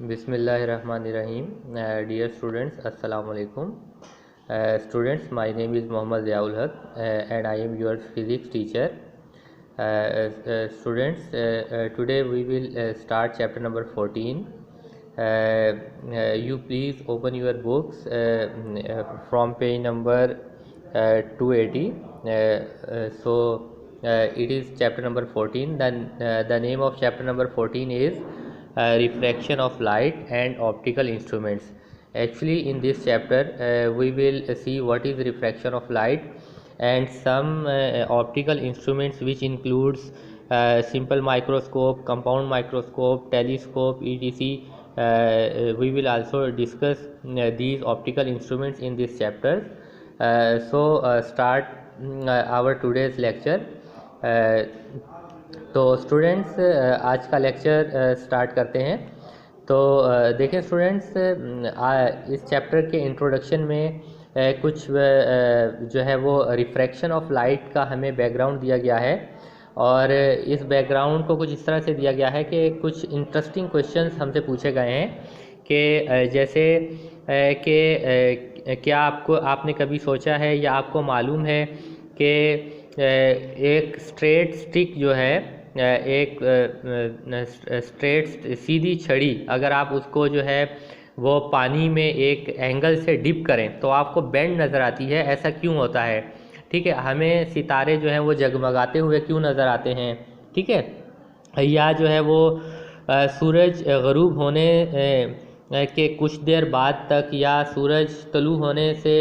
Bismillahirrahmanirrahim. Dear students, Assalamu alaikum. Students, my name is Mohammad Ziaul Haq and I am your physics teacher. Students, today we will start chapter number 14. You please open your books from page number 280. It is chapter number 14. Then the name of chapter number 14 is refraction of light and optical instruments. Actually, in this chapter we will see what is refraction of light and some optical instruments, which includes simple microscope, compound microscope, telescope, etc. We will also discuss these optical instruments in this chapter. Start our today's lecture. तो students, आज का lecture start करते हैं। तो देखें students, इस chapter के introduction में कुछ जो है वो रिफ्रैक्शन ऑफ लाइट का हमें बैकग्राउंड दिया गया है, और इस बैकग्राउंड को कुछ इस तरह से दिया गया है कि कुछ इंटरेस्टिंग क्वेश्चंस हमसे पूछे गए हैं कि जैसे कि क्या आपने कभी सोचा है या आपको मालूम है कि एक स्ट्रेट स्टिक जो है, एक स्ट्रेट सीधी छड़ी, अगर आप उसको जो है वो पानी में एक एंगल से डिप करें तो आपको बेंड नज़र आती है। ऐसा क्यों होता है? ठीक है, हमें सितारे जो हैं वो जगमगाते हुए क्यों नज़र आते हैं? ठीक है, या जो है वो सूरज ग़रूब होने के कुछ देर बाद तक या सूरज तलू होने से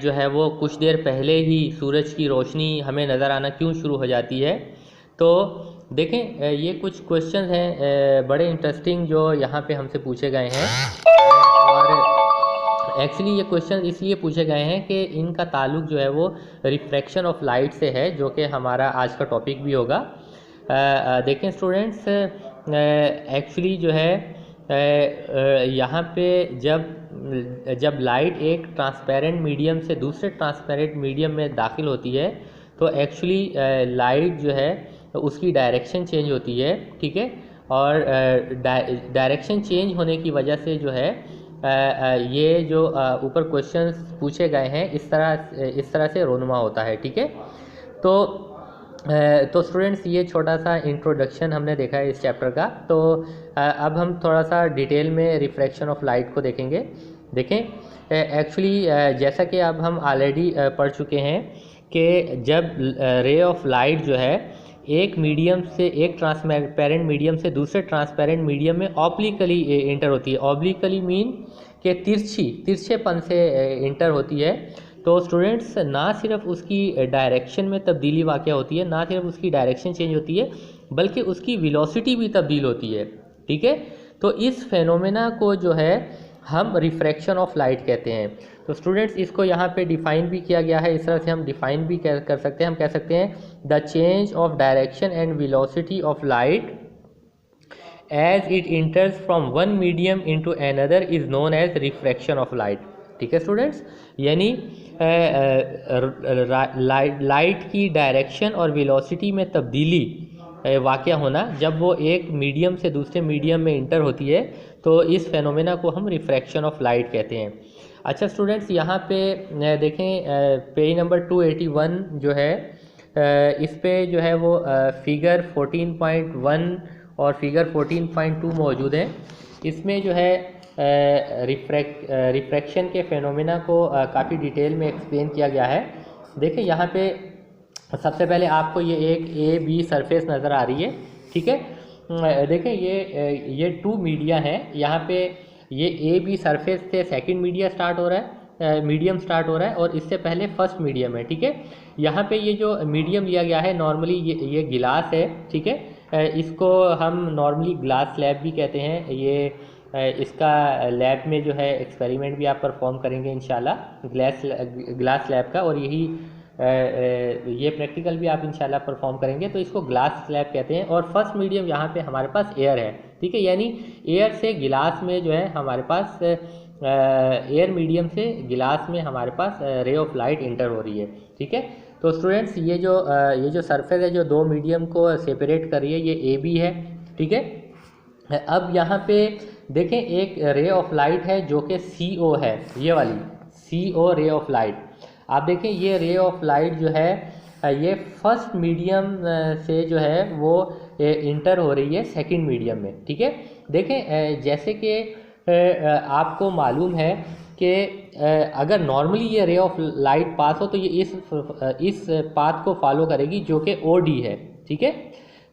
जो है वो कुछ देर पहले ही सूरज की रोशनी हमें नज़र आना क्यों शुरू हो जाती है? तो देखें, ये कुछ क्वेश्चंस हैं बड़े इंटरेस्टिंग जो यहाँ पे हमसे पूछे गए हैं, और एक्चुअली ये क्वेश्चन इसलिए पूछे गए हैं कि इनका ताल्लुक जो है वो रिफ्रैक्शन ऑफ लाइट से है, जो कि हमारा आज का टॉपिक भी होगा। देखें स्टूडेंट्स, एक्चुअली जो है यहाँ पे जब लाइट एक ट्रांसपेरेंट मीडियम से दूसरे ट्रांसपेरेंट मीडियम में दाखिल होती है तो एक्चुअली लाइट जो है उसकी डायरेक्शन चेंज होती है। ठीक है, और डायरेक्शन चेंज होने की वजह से जो है ये जो ऊपर क्वेश्चंस पूछे गए हैं इस तरह से रोनुमा होता है। ठीक है, तो स्टूडेंट्स, ये छोटा सा इंट्रोडक्शन हमने देखा है इस चैप्टर का। तो अब हम थोड़ा सा डिटेल में रिफ्रैक्शन ऑफ लाइट को देखेंगे। देखें, एक्चुअली जैसा कि अब हम ऑलरेडी पढ़ चुके हैं कि जब रे ऑफ लाइट जो है एक मीडियम से, एक ट्रांसपेरेंट मीडियम से दूसरे ट्रांसपेरेंट मीडियम में ऑब्लिकली इंटर होती है। ऑब्लिकली मीन कि तिरछेपन से इंटर होती है। तो स्टूडेंट्स, ना सिर्फ उसकी डायरेक्शन में तब्दीली वाक़या होती है, ना सिर्फ उसकी डायरेक्शन चेंज होती है, बल्कि उसकी वेलोसिटी भी तब्दील होती है। ठीक है, तो इस फेनोमेना को जो है हम रिफ्रैक्शन ऑफ लाइट कहते हैं। तो स्टूडेंट्स, इसको यहाँ पे डिफ़ाइन भी किया गया है, इस तरह से हम डिफ़ाइन भी कर सकते हैं। हम कह सकते हैं the change of direction and velocity of light as it enters from one medium into another is known as refraction of light. ठीक है स्टूडेंट्स, यानी लाइट की डायरेक्शन और वेलोसिटी में तब्दीली वाक़या होना जब वो एक मीडियम से दूसरे मीडियम में इंटर होती है, तो इस फेनोमेना को हम रिफ्रैक्शन ऑफ लाइट कहते हैं। अच्छा स्टूडेंट्स, यहाँ पे देखें पेज नंबर 281 जो है, इस पे जो है वो फिगर 14.1 और फिगर 14.2 मौजूद है। इसमें जो है रिफ्रैक्शन के फेनोमेना को काफ़ी डिटेल में एक्सप्लेन किया गया है। देखें, यहाँ पे सबसे पहले आपको ये एक ए बी सरफेस नज़र आ रही है। ठीक है, देखें ये टू मीडिया है। यहाँ पे ये ए बी सरफेस से सेकंड मीडियम स्टार्ट हो रहा है और इससे पहले फर्स्ट मीडियम है। ठीक है, यहाँ पे ये जो मीडियम लिया गया है नॉर्मली ये गिलास है। ठीक है, इसको हम नॉर्मली ग्लास स्लैब भी कहते हैं। ये इसका लैब में जो है एक्सपेरिमेंट भी आप परफॉर्म करेंगे इंशाल्लाह ग्लास स्लैब का, और ये प्रैक्टिकल भी आप इंशाल्लाह परफॉर्म करेंगे। तो इसको ग्लास स्लैब कहते हैं। और फर्स्ट मीडियम यहाँ पे हमारे पास एयर है। ठीक है, यानी एयर से गिलास में जो है हमारे पास एयर मीडियम से गिलास में हमारे पास रे ऑफ लाइट इंटर हो रही है। ठीक है, तो स्टूडेंट्स, ये जो सरफेस है जो दो मीडियम को सेपरेट कर रही है, ये ए बी है। ठीक है, अब यहाँ पे देखें एक रे ऑफ लाइट है जो कि CO है, ये वाली CO रे ऑफ लाइट। आप देखें ये रे ऑफ लाइट जो है ये फर्स्ट मीडियम से जो है वो इंटर हो रही है सेकंड मीडियम में, ठीक है। देखें जैसे कि आपको मालूम है कि अगर नॉर्मली ये रे ऑफ लाइट पास हो तो ये इस पाथ को फॉलो करेगी जो कि OD है, ठीक है।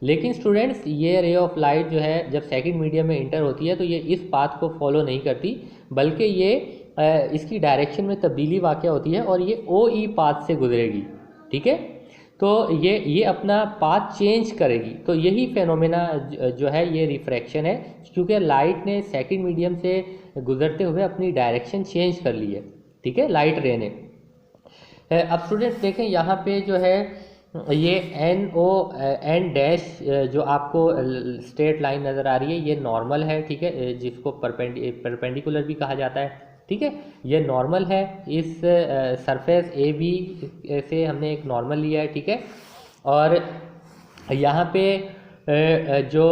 लेकिन स्टूडेंट्स ये रे ऑफ लाइट जो है जब सेकंड मीडियम में इंटर होती है तो ये इस पाथ को फॉलो नहीं करती, बल्कि ये इसकी डायरेक्शन में तब्दीली वाक़या होती है और ये OE पाथ से गुजरेगी, ठीक है। तो ये अपना पाथ चेंज करेगी। तो यही फेनोमेना जो है ये रिफ्रैक्शन है, क्योंकि लाइट ने सेकंड मीडियम से गुजरते हुए अपनी डायरेक्शन चेंज कर ली है, ठीक है, लाइट रे ने। अब स्टूडेंट्स देखें यहाँ पे जो है ये N डैश जो आपको स्ट्रेट लाइन नज़र आ रही है ये नॉर्मल है, ठीक है, जिसको परपेंडिकुलर भी कहा जाता है, ठीक है। ये नॉर्मल है, इस सरफेस AB से हमने एक नॉर्मल लिया है, ठीक है। और यहाँ पे जो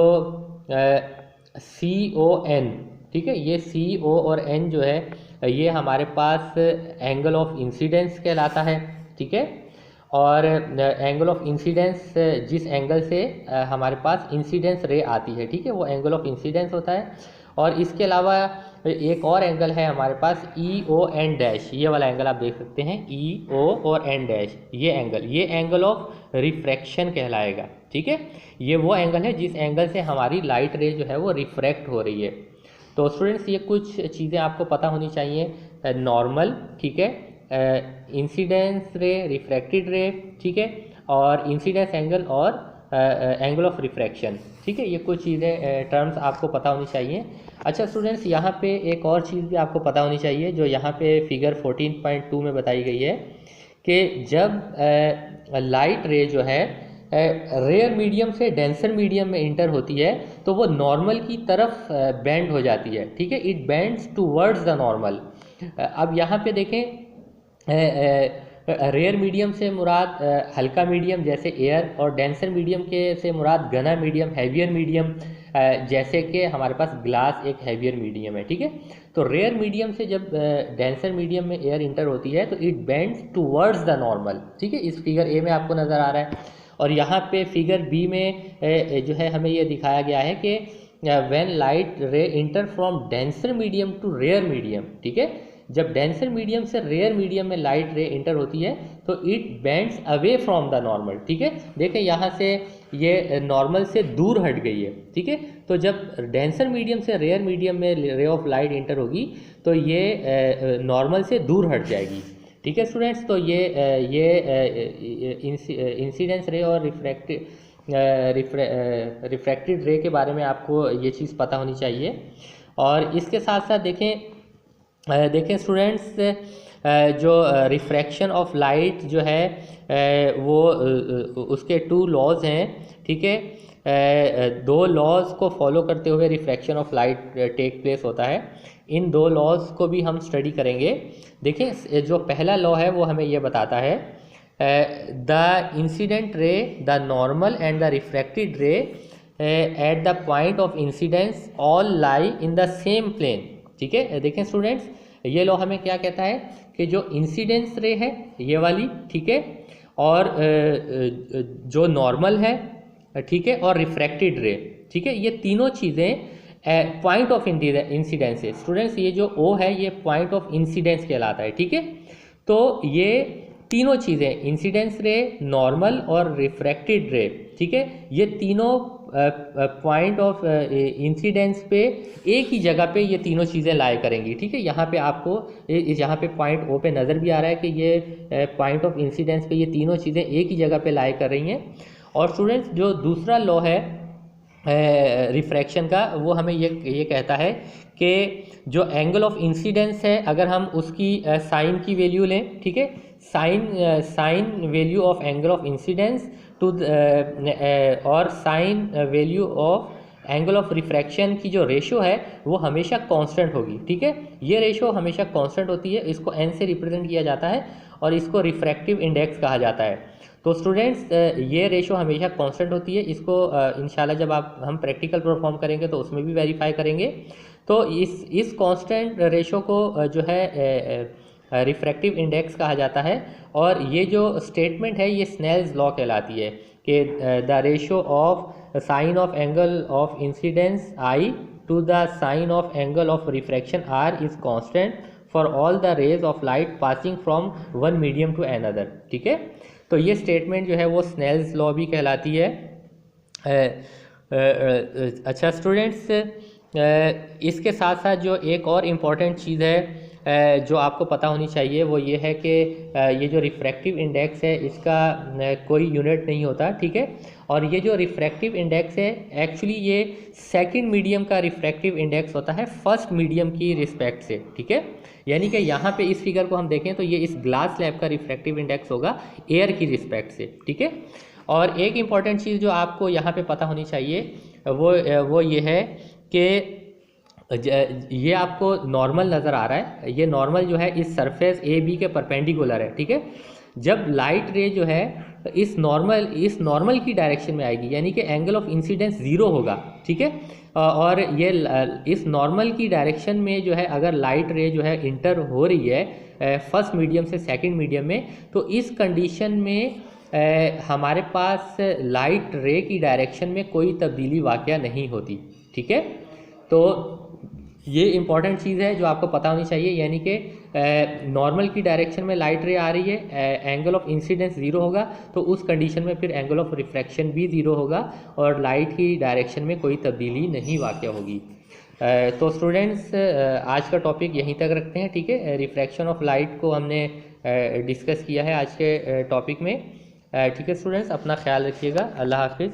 CON, ठीक है, ये CO और N जो है ये हमारे पास एंगल ऑफ इंसिडेंस कहलाता है, ठीक है। और एंगल ऑफ इंसिडेंस जिस एंगल से हमारे पास इंसिडेंस रे आती है, ठीक है, वो एंगल ऑफ इंसिडेंस होता है। और इसके अलावा एक और एंगल है हमारे पास EON डैश, ये वाला एंगल आप देख सकते हैं EO और N डैश, ये एंगल ऑफ रिफ्रैक्शन कहलाएगा, ठीक है। ये वो एंगल है जिस एंगल से हमारी लाइट रे जो है वो रिफ्रैक्ट हो रही है। तो स्टूडेंट्स ये कुछ चीज़ें आपको पता होनी चाहिए, नॉर्मल, ठीक है, इंसिडेंस रे, रिफ्रैक्टेड रे, ठीक है, और इंसिडेंस एंगल और एंगल ऑफ रिफ्रैक्शन, ठीक है, ये कुछ चीज़ें टर्म्स आपको पता होनी चाहिए। अच्छा स्टूडेंट्स यहाँ पे एक और चीज़ भी आपको पता होनी चाहिए जो यहाँ पे फिगर 14.2 में बताई गई है कि जब लाइट रे जो है रेयर मीडियम से डेंसर मीडियम में इंटर होती है तो वो नॉर्मल की तरफ बेंड हो जाती है, ठीक है, it bends towards the normal. अब यहाँ पे देखें रेयर मीडियम से मुराद हल्का मीडियम जैसे एयर, और डेंसर मीडियम के से मुराद घना मीडियम, हैवियर मीडियम, जैसे कि हमारे पास ग्लास एक हैवियर मीडियम है, ठीक है। तो रेयर मीडियम से जब डेंसर मीडियम में एयर इंटर होती है तो it bends towards the normal, ठीक है, इस फिगर ए में आपको नज़र आ रहा है। और यहाँ पे फिगर बी में जो है हमें ये दिखाया गया है कि when light ray enter from denser medium to rare medium, ठीक है, जब डेंसर मीडियम से रेयर मीडियम में लाइट रे इंटर होती है तो it bends away from the normal, ठीक है। देखें यहाँ से ये नॉर्मल से दूर हट गई है, ठीक है। तो जब डेंसर मीडियम से रेयर मीडियम में रे ऑफ लाइट इंटर होगी तो ये नॉर्मल से दूर हट जाएगी, ठीक है स्टूडेंट्स। तो ये इंसिडेंस रे और रिफ्रैक्टेड रे के बारे में आपको ये चीज़ पता होनी चाहिए। और इसके साथ साथ देखें स्टूडेंट्स जो रिफ्रैक्शन ऑफ लाइट जो है वो उसके 2 लॉज हैं, ठीक है, 2 लॉज को फॉलो करते हुए refraction of light take place होता है। इन 2 लॉज को भी हम स्टडी करेंगे। देखें जो पहला लॉ है वो हमें ये बताता है the incident ray, the normal and the refracted ray at the point of incidence all lie in the same plane, ठीक है। देखें स्टूडेंट्स ये लॉ हमें क्या कहता है कि जो इंसिडेंस रे है ये वाली, ठीक है, और जो नॉर्मल है, ठीक है, और रिफ्रैक्टेड रे, ठीक है, ये तीनों चीज़ें पॉइंट ऑफ इंसिडेंस है। स्टूडेंट्स ये जो O है ये पॉइंट ऑफ इंसिडेंस कहलाता है, ठीक है। तो ये तीनों चीज़ें इंसिडेंस रे, नॉर्मल और रिफ्रैक्टेड रे, ठीक है, ये तीनों पॉइंट ऑफ इंसिडेंस पे एक ही जगह पे ये तीनों चीज़ें लाए करेंगी, ठीक है। यहाँ पे आपको यहाँ पे पॉइंट O पे नज़र भी आ रहा है कि ये पॉइंट ऑफ इंसिडेंस पे ये तीनों चीज़ें एक ही जगह पे लाए कर रही हैं। और स्टूडेंट्स जो दूसरा लॉ है रिफ्रैक्शन का वो हमें ये कहता है कि जो एंगल ऑफ इंसिडेंस है अगर हम उसकी साइन की वैल्यू लें, ठीक है, sine value of angle of incidence to और sine value of angle of refraction की जो रेशो है वो हमेशा कांस्टेंट होगी, ठीक है। ये रेशो हमेशा कांस्टेंट होती है, इसको n से रिप्रेजेंट किया जाता है और इसको रिफ्रैक्टिव इंडेक्स कहा जाता है। तो स्टूडेंट्स ये रेशो हमेशा कांस्टेंट होती है, इसको इंशाल्लाह जब हम प्रैक्टिकल परफॉर्म करेंगे तो उसमें भी वेरीफाई करेंगे। तो इस कांस्टेंट रेशो को जो है रिफ्रैक्टिव इंडेक्स कहा जाता है। और ये जो स्टेटमेंट है ये स्नेल्स लॉ कहलाती है कि the ratio of sine of angle of incidence I to the sine of angle of refraction R is constant for all the rays of light passing from one medium to another. ठीक है, तो ये statement जो है वो Snell's law भी कहलाती है। अच्छा स्टूडेंट्स, इसके साथ साथ जो एक और इम्पॉर्टेंट चीज़ है जो आपको पता होनी चाहिए वो ये है कि ये जो रिफ्रैक्टिव इंडेक्स है इसका कोई यूनिट नहीं होता। ठीक है, और ये जो रिफ्रैक्टिव इंडेक्स है एक्चुअली ये सेकंड मीडियम का रिफ्रैक्टिव इंडेक्स होता है फर्स्ट मीडियम की रिस्पेक्ट से। ठीक है, यानी कि यहाँ पे इस फिगर को हम देखें तो ये इस ग्लास स्लैब का रिफ्रैक्टिव इंडेक्स होगा एयर की रिस्पेक्ट से। ठीक है, और एक इम्पॉर्टेंट चीज़ जो आपको यहाँ पे पता होनी चाहिए वो ये है कि ये आपको नॉर्मल नज़र आ रहा है, ये नॉर्मल जो है इस सरफेस ए बी के परपेंडिकुलर है। ठीक है, जब लाइट रे जो है इस नॉर्मल की डायरेक्शन में आएगी यानी कि एंगल ऑफ इंसिडेंस ज़ीरो होगा। ठीक है, और ये इस नॉर्मल की डायरेक्शन में जो है अगर लाइट रे जो है इंटर हो रही है फर्स्ट मीडियम से सेकंड मीडियम में, तो इस कंडीशन में हमारे पास लाइट रे की डायरेक्शन में कोई तब्दीली वाक़या नहीं होती। ठीक है, तो ये इम्पॉर्टेंट चीज़ है जो आपको पता होनी चाहिए, यानी कि नॉर्मल की डायरेक्शन में लाइट रे आ रही है, एंगल ऑफ इंसिडेंस ज़ीरो होगा, तो उस कंडीशन में फिर एंगल ऑफ रिफ्रैक्शन भी ज़ीरो होगा और लाइट की डायरेक्शन में कोई तब्दीली नहीं वाक़या होगी। तो स्टूडेंट्स आज का टॉपिक यहीं तक रखते हैं। ठीक है, रिफ्रैक्शन ऑफ लाइट को हमने डिस्कस किया है आज के टॉपिक में। ठीक है स्टूडेंट्स, अपना ख्याल रखिएगा। अल्लाह हाफिज़।